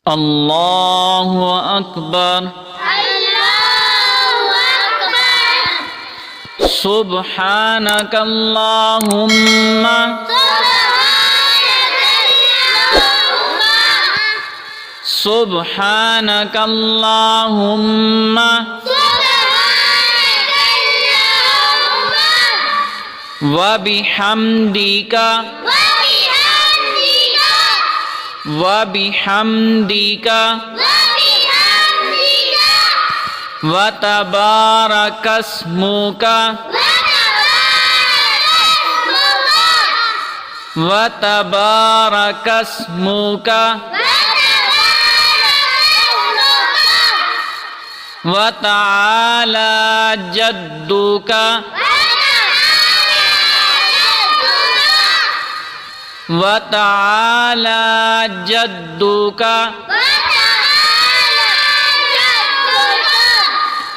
अल्लाहु अकबर। सुब्हानक अल्लाहुम्मा सुब्हानक अल्लाहुम्मा व बिहम्दिका व तबारकस्मुका व तआला जद्दुका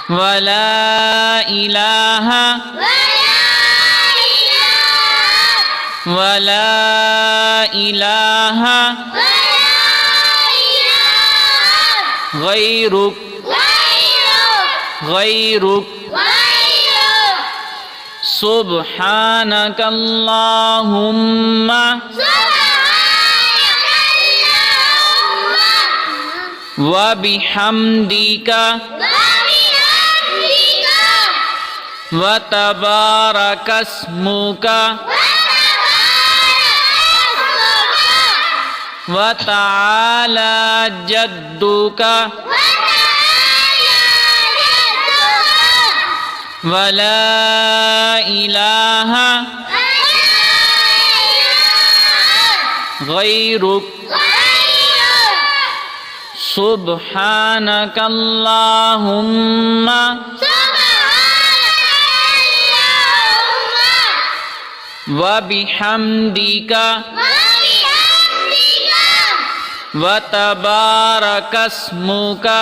वला इलाहा गैरुक सुब्हानक अल्लाहुम्मा व बिहम्दिका व तबारकस्मुका व तआला जद्दुका वला इलाहा गैरुक सुब्हानक अल्लाहुम्मा व बिहम्दिका व तबारकस्मुका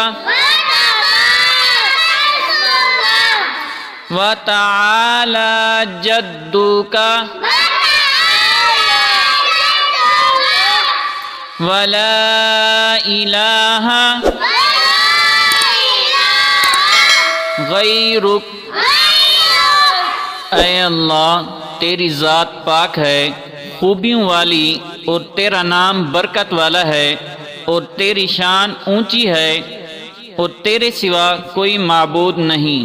व तआला जद्दुका वला इलाहा गैरुक। ऐ अल्लाह, तेरी ज़ात पाक है, खूबियों वाली, और तेरा नाम बरकत वाला है, और तेरी शान ऊंची है, और तेरे सिवा कोई माबूद नहीं।